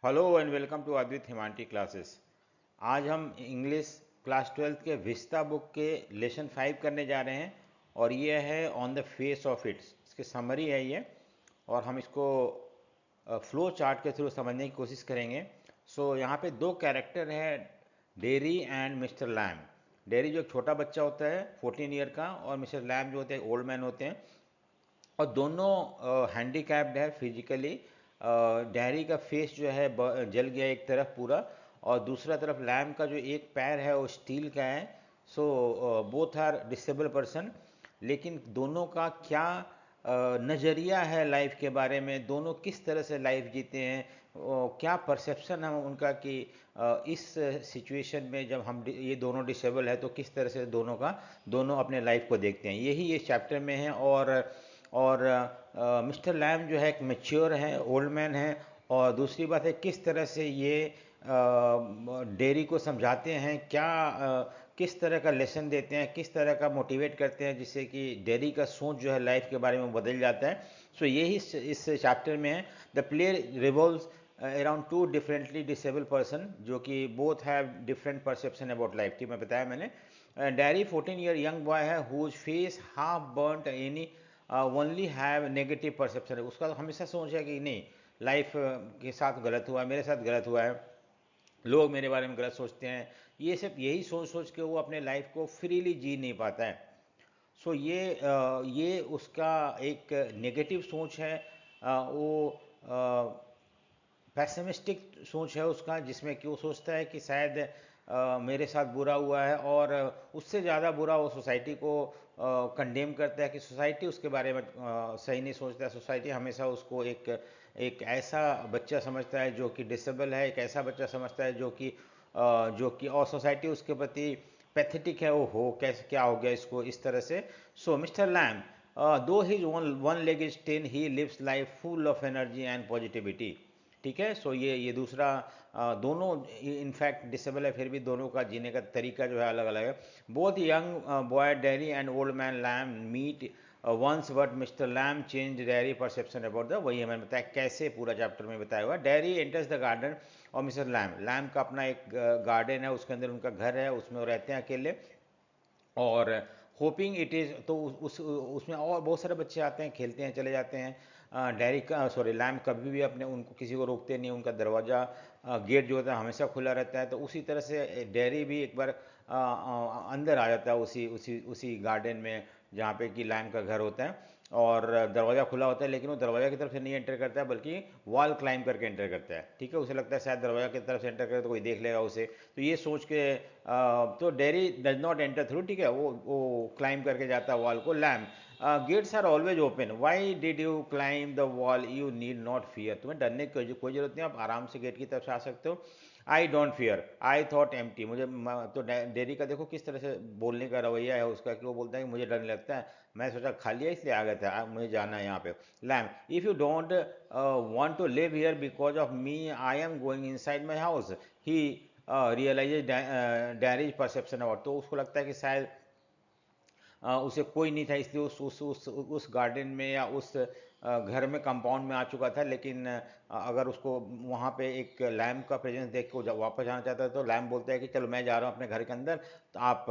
Hello and welcome to Advit Himanti classes. आज हम English class 12th के विस्ता बुक के लेसन 5 करने जा रहे हैं और ये है on the face of its. इसकी समरी है ये और हम इसको फ्लो चार्ट के थ्रू समझने की कोशिश करेंगे। यहाँ पे दो कैरेक्टर है, Derry and mister Lamb. Derry जो एक छोटा बच्चा होता है 14 ईयर का, और मिस्टर लैम जो होते हैं ओल्ड मैन होते हैं, और दोनों हैंडीकैप्ड है फिजिकली। डैरी का फेस जो है जल गया एक तरफ पूरा, और दूसरा तरफ लैम का जो एक पैर है वो स्टील का है। Both are disable person. लेकिन दोनों का क्या नज़रिया है लाइफ के बारे में, दोनों किस तरह से लाइफ जीते हैं, क्या परसेप्शन है उनका कि इस सिचुएशन में जब हम ये दोनों डिसेबल है तो किस तरह से दोनों अपने लाइफ को देखते हैं, यही इस चैप्टर में है। और मिस्टर लैम जो है एक मेच्योर है, ओल्ड मैन है। और दूसरी बात है किस तरह से ये डेयरी को समझाते हैं, किस तरह का लेसन देते हैं, किस तरह का मोटिवेट करते हैं, जिससे कि डेयरी का सोच जो है लाइफ के बारे में बदल जाता है। यही इस चैप्टर में है। The play revolves around two differently disable person जो कि both have different perception about life. ठीक मैं बताया मैंने। डैरी 14 ईयर यंग बॉय है whose face half burnt any only have negative perception है। उसका तो हमेशा सोच है कि नहीं, लाइफ के साथ गलत हुआ है, मेरे साथ गलत हुआ है, लोग मेरे बारे में गलत सोचते हैं। ये सब यही सोच सोच के वो अपने लाइफ को फ्रीली जी नहीं पाता है। ये उसका एक नेगेटिव सोच है। वो पैसिमिस्टिक सोच है उसका, जिसमें कि वो सोचता है कि शायद मेरे साथ बुरा हुआ है, और उससे ज़्यादा बुरा वो सोसाइटी को कंडेम करता है कि सोसाइटी उसके बारे में सही नहीं सोचता है। सोसाइटी हमेशा उसको एक एक ऐसा बच्चा समझता है जो कि डिसेबल है, एक ऐसा बच्चा समझता है जो कि और सोसाइटी उसके प्रति पैथेटिक है। वो हो कैसे, क्या हो गया इसको, इस तरह से। Mister Lamb, though his one leg is tin, he lives life full of energy and positivity. ठीक है। ये दूसरा, दोनों इनफैक्ट डिसेबल है, फिर भी दोनों का जीने का तरीका जो है अलग अलग है। Both young boy Derry and old man Lamb meet once, but mister Lamb change Derry perception about the, वही मैंने बताया कैसे पूरा चैप्टर में बताया हुआ। डैरी एंटर्स द गार्डन और मिस्टर लैम का अपना एक गार्डन है, उसके अंदर उनका घर है, उसमें वो रहते हैं अकेले। और होपिंग इट इज़, तो उसमें और बहुत सारे बच्चे आते हैं, खेलते हैं, चले जाते हैं। डैरी का सॉरी लैम कभी भी अपने उनको किसी को रोकते नहीं, उनका दरवाज़ा गेट जो होता है हमेशा खुला रहता है। तो उसी तरह से डैरी भी एक बार अंदर आ जाता है उसी उसी उसी गार्डन में जहाँ पे कि लैम का घर होता है, और दरवाज़ा खुला होता है, लेकिन वो दरवाज़ा की तरफ से नहीं एंटर करता है बल्कि वॉल क्लाइंब करके एंटर करता है। ठीक है, उसे लगता है शायद दरवाज़ा की तरफ से एंटर करे तो कोई देख लेगा उसे, तो ये सोच के तो Derry does not enter through. ठीक है, वो क्लाइंब करके जाता है वॉल को। Lamb, gates are always open, why did you climb the wall, you need not fear, तुम्हें डरने की कोई जरूरत नहीं, आप आराम से गेट की तरफ से आ सकते हो। I don't fear, I thought empty, तो डेरी का देखो किस तरह से बोलने का रवैया है उसका, कि वो बोलता है कि मुझे डर लगता है, मैं सोचा खाली है इसलिए आ गया था, मुझे जाना है यहाँ पे। Lamb, if you don't want to live here because of me, I am going inside my house. He realize Derry's perception about, तो उसको लगता है कि शायद उसे कोई नहीं था, इसलिए उस गार्डन में या उस घर में कंपाउंड में आ चुका था। लेकिन अगर उसको वहाँ पे एक लैम्प का प्रेजेंस देख के वो जब वापस जाना चाहता है तो लैम्प बोलता है कि चलो मैं जा रहा हूँ अपने घर के अंदर, तो आप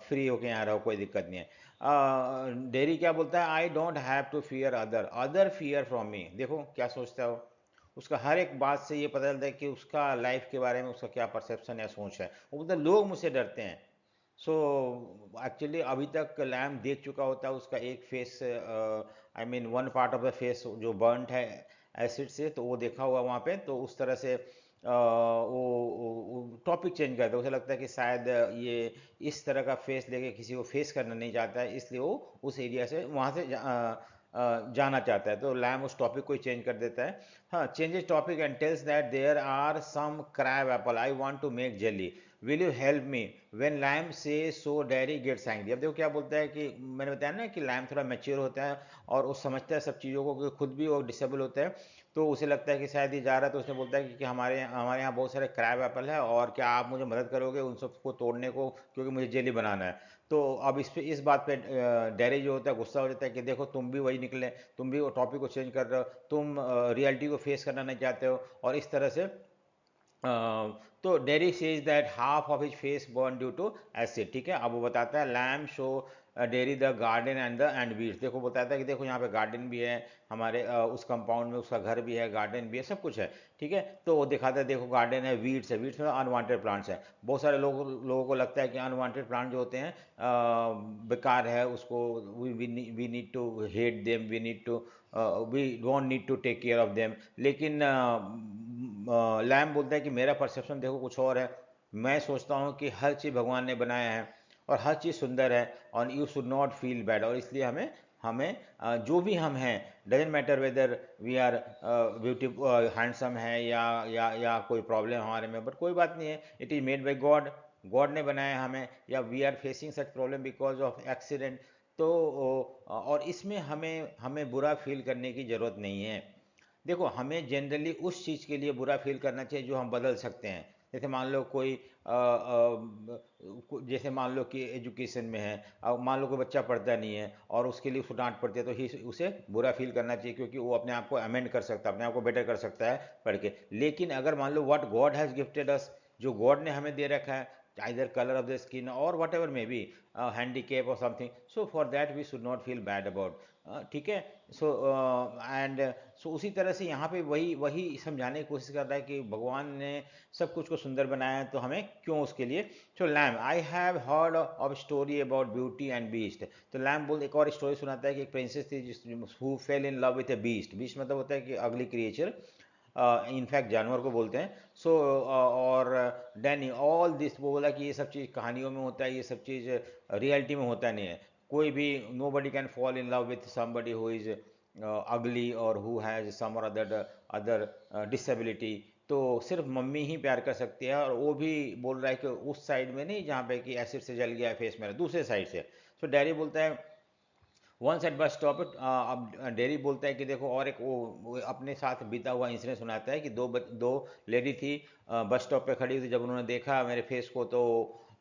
फ्री होके यहाँ रहो, कोई दिक्कत नहीं है। डेरी क्या बोलता है, I don't have to fear other fear from me. देखो क्या सोचता है वो, उसका हर एक बात से ये पता चलता है कि उसका लाइफ के बारे में उसका क्या परसेप्शन या सोच है। वो बोलता है लोग मुझसे डरते हैं। सो एक्चुअली अभी तक लैम्प देख चुका होता है उसका एक face, I mean one part of the face जो बर्नट है एसिड से, तो वो देखा हुआ वहाँ पे। तो उस तरह से वो टॉपिक चेंज करता है, उसे लगता है कि शायद ये इस तरह का फेस लेके किसी को फेस करना नहीं चाहता है, इसलिए वो उस एरिया से वहाँ से जाना चाहता है। तो लैम उस टॉपिक को ही चेंज कर देता है। हाँ, changes topic and tells that there are some crab apple, I want to make jelly, will you help me, when Lamb say so dairy gets angry. अब देखो क्या बोलता है कि मैंने बताया ना कि लैम थोड़ा मैच्योर होता है और वो समझता है सब चीज़ों को, कि खुद भी वो डिसेबल होता है। तो उसे लगता है कि शायद ये जा रहा है, तो उसने बोलता है कि हमारे यहाँ बहुत सारे क्रैब एप्पल है, और क्या आप मुझे मदद करोगे उन सबको तोड़ने को, क्योंकि मुझे जेली बनाना है। तो अब इस बात पे डैरी जो होता है गुस्सा हो जाता है कि देखो तुम भी वही निकले, तुम भी वो टॉपिक को चेंज कर रहे हो, तुम रियलिटी को फेस करना नहीं चाहते हो, और इस तरह से तो Derry says that half of his face burn due to acid, ठीक है। अब वो बताता है Lamb show Derry the garden and weeds, देखो बताता है कि देखो यहाँ पे गार्डन भी है हमारे उस कंपाउंड में, उसका घर भी है, गार्डन भी है, सब कुछ है, ठीक है। तो वो दिखाता है देखो गार्डन है, वीड्स है, वीड्स में अनवांटेड प्लांट्स है। बहुत सारे लोगों को लगता है कि अनवांटेड प्लांट जो होते हैं बेकार है, उसको we need to hate them, we don't need to take care of them. लेकिन लैम बोलता है कि मेरा परसेप्शन देखो कुछ और है। मैं सोचता हूँ कि हर चीज़ भगवान ने बनाया है और हर चीज़ सुंदर है, और you should not feel bad. और इसलिए हमें हमें जो भी हम हैं, doesn't matter whether we are beautiful handsome है या कोई प्रॉब्लम हमारे में, बट कोई बात नहीं है, it is made by God, God ने बनाया हमें, या we are facing such problem because of accident. तो और इसमें हमें हमें बुरा फील करने की ज़रूरत नहीं है। देखो हमें जनरली उस चीज़ के लिए बुरा फील करना चाहिए जो हम बदल सकते हैं। जैसे मान लो कोई जैसे मान लो कि एजुकेशन में है, अब मान लो कोई बच्चा पढ़ता नहीं है और उसके लिए उसको डांट पड़ती है, तो ही उसे बुरा फील करना चाहिए, क्योंकि वो अपने आप को अमेंड कर सकता है, अपने आप को बेटर कर सकता है पढ़ के। लेकिन अगर मान लो व्हाट गॉड हैज़ गिफ्टेड अस, जो गॉड ने हमें दे रखा है, either color of the skin or whatever may be, handicap or something, so for that we should not feel bad about, ठीक है। सो एंड सो उसी तरह से यहाँ पे वही वही समझाने की कोशिश कर रहा है कि भगवान ने सब कुछ को सुंदर बनाया है, तो हमें क्यों उसके लिए। So Lamb, I have heard of story about beauty and beast. तो लैम बोल एक और स्टोरी सुनाता है कि एक प्रिंसेस थी who fail in love with A beast. Beast मतलब होता है कि अगली क्रिएचर, इनफैक्ट जानवर को बोलते हैं। सो और डैनी ऑल दिस, वो बोला कि ये सब चीज़ कहानियों में होता है, ये सब चीज़ रियलिटी में होता नहीं है। कोई भी, nobody can fall in love with somebody who is ugly और हु हैज़ सम और अदर डिसेबिलिटी। तो सिर्फ मम्मी ही प्यार कर सकती है, और वो भी बोल रहा है कि उस साइड में नहीं जहाँ पे कि एसिड से जल गया है फेस मेरा, दूसरे साइड से। सो डैरी बोलता है once at bus stop it. अब डेरी बोलता है कि देखो, और एक वो अपने साथ बीता हुआ इंसिडेंट सुनाता है कि दो लेडी थी, बस स्टॉप पे खड़ी हुई थी। जब उन्होंने देखा मेरे फेस को, तो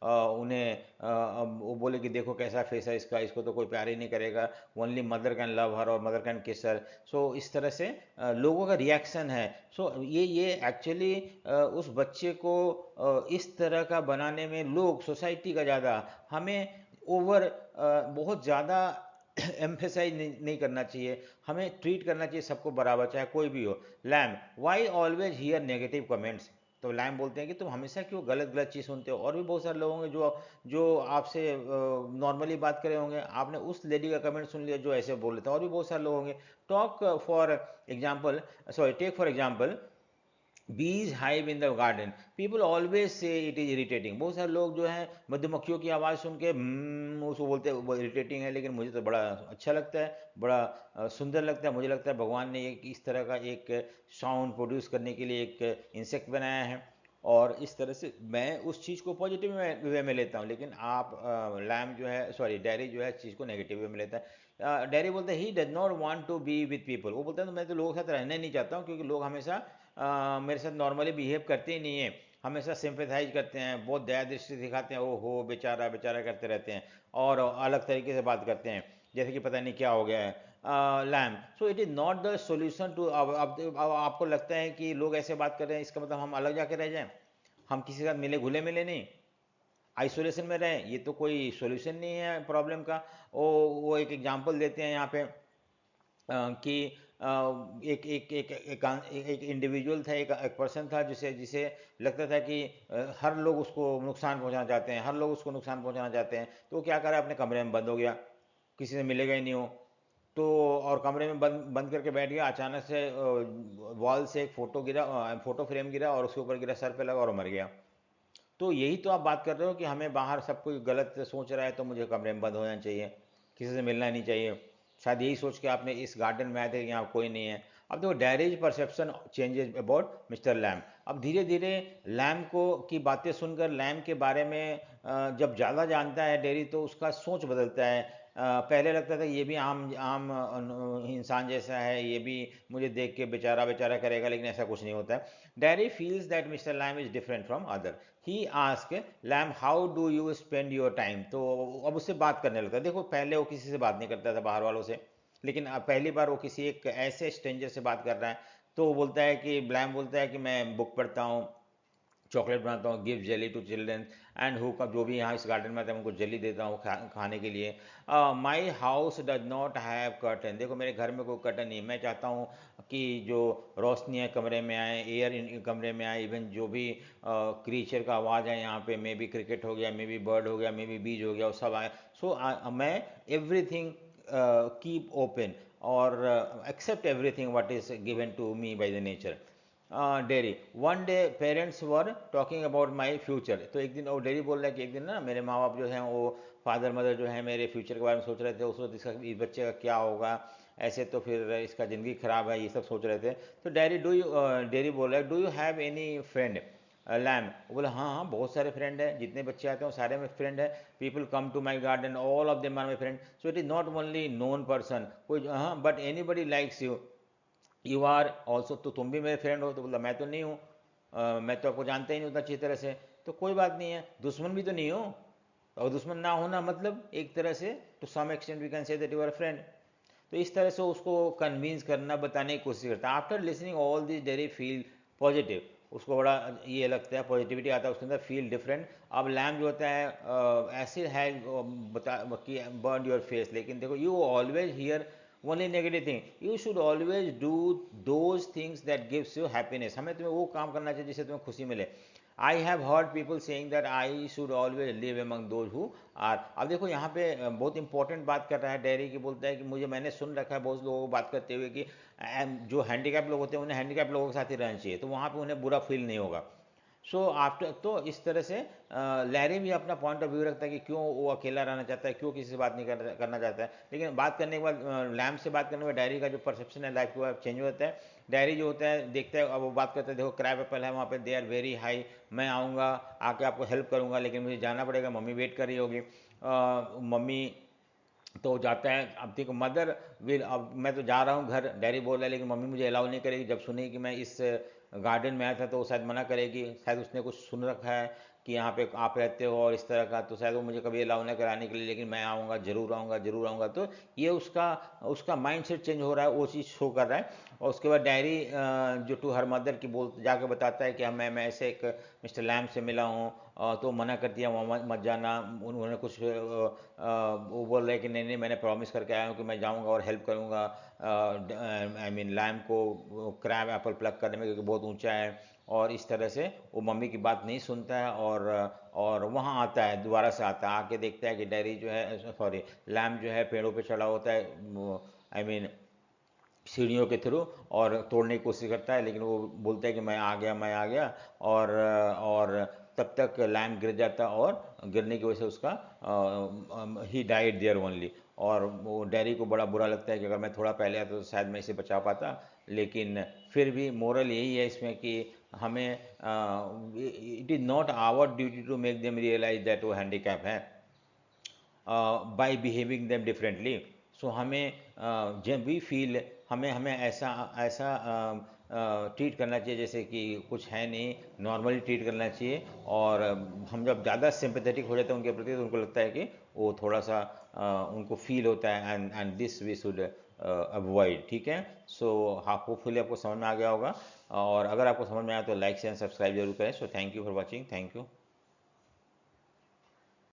वो बोले कि देखो कैसा फेस है इसका, इसको तो कोई प्यार ही नहीं करेगा, ओनली मदर कैन लव हर और मदर कैन किस हर। सो इस तरह से लोगों का रिएक्शन है। सो ये एक्चुअली उस बच्चे को इस तरह का बनाने में लोग, सोसाइटी का ज़्यादा हमें ओवर बहुत ज़्यादा एम्फेसाइज नहीं करना चाहिए। हमें ट्रीट करना चाहिए सबको बराबर, चाहे कोई भी हो। Lamb, why always hear negative comments. तो लैम बोलते हैं कि तुम हमेशा क्यों गलत गलत चीज़ सुनते हो। और भी बहुत सारे लोग होंगे जो जो आपसे नॉर्मली बात करे होंगे, आपने उस लेडी का कमेंट सुन लिया जो ऐसे बोल रहे थे। और भी बहुत सारे लोग होंगे। Talk for example, sorry take for example, bees hive in the garden, people always say it is irritating. बहुत सारे लोग जो है मधुमक्खियों की आवाज़ सुन के उसको बोलते हैं वो इरिटेटिंग है, लेकिन मुझे तो बड़ा अच्छा लगता है, बड़ा सुंदर लगता है। मुझे लगता है भगवान ने एक इस तरह का एक साउंड प्रोड्यूस करने के लिए एक इंसेक्ट बनाया है, और इस तरह से मैं उस चीज़ को पॉजिटिव वे में लेता हूँ। लेकिन आप लैम जो है, सॉरी डैरी जो है, चीज़ को नेगेटिव वे में लेता है। डैरी बोलता है he does not want to be with people. वो बोलता है तो मैं तो लोगों के साथ रहना ही नहीं चाहता हूँ, क्योंकि लोग हमेशा मेरे साथ नॉर्मली बिहेव करते ही नहीं है, हमेशा सिंपैथाइज करते हैं, बहुत दया दृष्टि दिखाते हैं, ओ हो बेचारा बेचारा करते रहते हैं, और अलग तरीके से बात करते हैं जैसे कि पता नहीं क्या हो गया है। Lamb, so it is not the solution to. अब आपको लगता है कि लोग ऐसे बात कर रहे हैं, इसका मतलब हम अलग जाके रह जाएं, हम किसी के साथ मिले घुले मिले नहीं, आइसोलेशन में रहें, ये तो कोई सोल्यूशन नहीं है प्रॉब्लम का। वो एक एग्जांपल देते हैं यहाँ पे कि एक एक एक एक एक इंडिविजुअल था, एक पर्सन था जिसे जिसे लगता था कि हर लोग उसको नुकसान पहुंचाना चाहते हैं, हर लोग उसको नुकसान पहुंचाना चाहते हैं। तो वो क्या करा, अपने कमरे में बंद हो गया, किसी से मिलेगा ही नहीं हो। तो और कमरे में बंद बंद करके बैठ गया। अचानक से वॉल से एक फोटो गिरा, फोटो फ्रेम गिरा, और उसके ऊपर गिरा, सर पे लगा और मर गया। तो यही तो आप बात कर रहे हो कि हमें बाहर सब कोई गलत सोच रहा है, तो मुझे कमरे में बंद होना चाहिए, किसी से मिलना नहीं चाहिए। शायद यही सोच के आपने इस गार्डन में आए थे कि यहाँ कोई नहीं है। अब देखो Derry's perception changes about Mister Lamb. अब धीरे धीरे लैम को की बातें सुनकर लैम के बारे में जब ज़्यादा जानता है डेरी, तो उसका सोच बदलता है। पहले लगता था ये भी आम आम इंसान जैसा है, ये भी मुझे देख के बेचारा बेचारा करेगा, लेकिन ऐसा कुछ नहीं होता है। Derry feels that mister Lamb is different from other. He ask Lamb how do you spend your time. तो अब उससे बात करने लगता है। देखो पहले वो किसी से बात नहीं करता था बाहर वालों से, लेकिन अब पहली बार वो किसी एक ऐसे स्ट्रेंजर से बात कर रहा है। तो वो बोलता है कि लैम बोलता है कि मैं बुक पढ़ता हूँ, चॉकलेट बनाता हूँ, give jelly to children and who कब जो भी यहाँ इस गार्डन में आता है उनको जेली देता हूँ खाने के लिए। My house does not have curtain, देखो मेरे घर में कोई कर्टन नहीं, मैं चाहता हूँ कि जो रोशनी है कमरे में आए, एयर कमरे में आए, इवन जो भी क्रीचर का आवाज़ है यहाँ पे, मे बी क्रिकेट हो गया, मे बी बर्ड हो गया, मे बी बीज हो गया, वो सब आए। सो मैं एवरीथिंग कीप ओपन और accept everything what is given to me by the nature. Derry one day parents were talking about my future, तो एक दिन वो डेरी बोल रहा है कि एक दिन ना मेरे माँ बाप जो हैं वो फादर मदर जो है मेरे फ्यूचर के बारे में सोच रहे थे, उस वक्त इसका इस बच्चे का क्या होगा, ऐसे तो फिर इसका ज़िंदगी ख़राब है, ये सब सोच रहे थे। तो डेरी बोल रहा है do you have any friend Lamb, वो बोला हाँ हाँ बहुत सारे फ्रेंड हैं, जितने बच्चे आते हैं वो सारे में फ्रेंड है, people come to my garden all of them are my friend, so it is not only known person, कोई हाँ but anybody likes you, you are also, तो तुम भी मेरे फ्रेंड हो, तो बोला मैं तो नहीं हूँ, मैं तो आपको जानता ही नहीं उतना अच्छी तरह से, तो कोई बात नहीं है, दुश्मन भी तो नहीं हो, और दुश्मन ना होना मतलब एक तरह से to some extent we can say that you are friend. तो इस तरह से उसको कन्विंस करना, बताने की कोशिश करता है। After listening all this dairy feel positive, उसको बड़ा ये लगता है, पॉजिटिविटी आता है उसके अंदर, फील डिफरेंट। अब लैम जो होता है एसिड हैज बता बर्न योर फेस, लेकिन देखो you always here only negative thing, you should always do those things that gives you happiness, हमें तुम्हें वो काम करना चाहिए जिससे तुम्हें खुशी मिले। I have heard people saying that I should always live among those who are, अब देखो यहाँ पे बहुत इंपॉर्टेंट बात कर रहा है डेरी की, बोलता है कि मुझे मैंने सुन रखा है बहुत लोगों को बात करते हुए कि जो हैंडीकैप लोग होते हैं उन्हें हैंडीकैप लोगों के साथ ही रहना चाहिए, तो वहाँ पे उन्हें बुरा फील नहीं होगा। सो आफ्टर तो इस तरह से लैरी भी अपना पॉइंट ऑफ व्यू रखता है कि क्यों वो अकेला रहना चाहता है, क्यों किसी से बात नहीं करना चाहता है, लेकिन बात करने के बाद लैम्प से बात करने के बाद डायरी का जो परसेप्शन है लाइफ के बाद चेंज हो जाता है। डायरी जो होता है देखता है, अब वो बात करता है, देखो क्रैब एप्पल है वहाँ पे, दे आर वेरी हाई, मैं आऊँगा आके आपको हेल्प करूँगा, लेकिन मुझे जाना पड़ेगा, मम्मी वेट कर रही होगी। मम्मी तो जाता है, अब देखो मदर विल, अब मैं तो जा रहा हूँ घर, डैडी बोल रहा है, लेकिन मम्मी मुझे अलाउ नहीं करेगी, जब सुनेगी कि मैं इस गार्डन में आया था तो वो शायद मना करेगी, शायद उसने कुछ सुन रखा है कि यहाँ पे आप रहते हो और इस तरह का, तो शायद वो मुझे कभी अलाउ ना कराने के लिए, लेकिन मैं आऊँगा, जरूर आऊँगा, जरूर आऊँगा। तो ये उसका उसका माइंड सेट चेंज हो रहा है, वो चीज़ शो कर रहा है। और उसके बाद डायरी जो टू हर मदर की बोल जाके बताता है कि मैं ऐसे एक मिस्टर लैम से मिला हूँ, तो मना करती है वहाँ मत जाना, उन्होंने कुछ वो बोल रहे हैं कि नहीं नहीं मैंने प्रॉमिस करके आया हूँ कि मैं जाऊँगा और हेल्प करूँगा आई मीन लैम को क्रैब एप्पल प्लग करने में, क्योंकि बहुत ऊंचा है, और इस तरह से वो मम्मी की बात नहीं सुनता है, और वहाँ आता है, दोबारा से आता है, आके देखता है कि डैरी जो है, सॉरी लैम जो है पेड़ों पे चढ़ा होता है, आई मीन सीढ़ियों के थ्रू, और तोड़ने की कोशिश करता है, लेकिन वो बोलता है कि मैं आ गया, मैं आ गया, और तब तक लैम्प गिर जाता, और गिरने की वजह से उसका ही डाइड देयर ओनली। और वो डैरी को बड़ा बुरा लगता है कि अगर मैं थोड़ा पहले आता तो शायद मैं इसे बचा पाता, लेकिन फिर भी मोरल यही है इसमें कि हमें it is not our duty to make them realize that वो हैंडीकैप है by behaving them differently. So हमें जब भी फील, हमें हमें ऐसा ऐसा ट्रीट करना चाहिए जैसे कि कुछ है नहीं, नॉर्मली ट्रीट करना चाहिए। और हम जब ज़्यादा सिंपैथेटिक हो जाते हैं उनके प्रति, तो उनको लगता है कि वो थोड़ा सा उनको फील होता है, and this we should avoid. ठीक है, सो हाँ होपफुली आपको समझ में आ गया होगा, और अगर आपको समझ में आया तो लाइक शेयर सब्सक्राइब जरूर करें। So thank you for watching, thank you.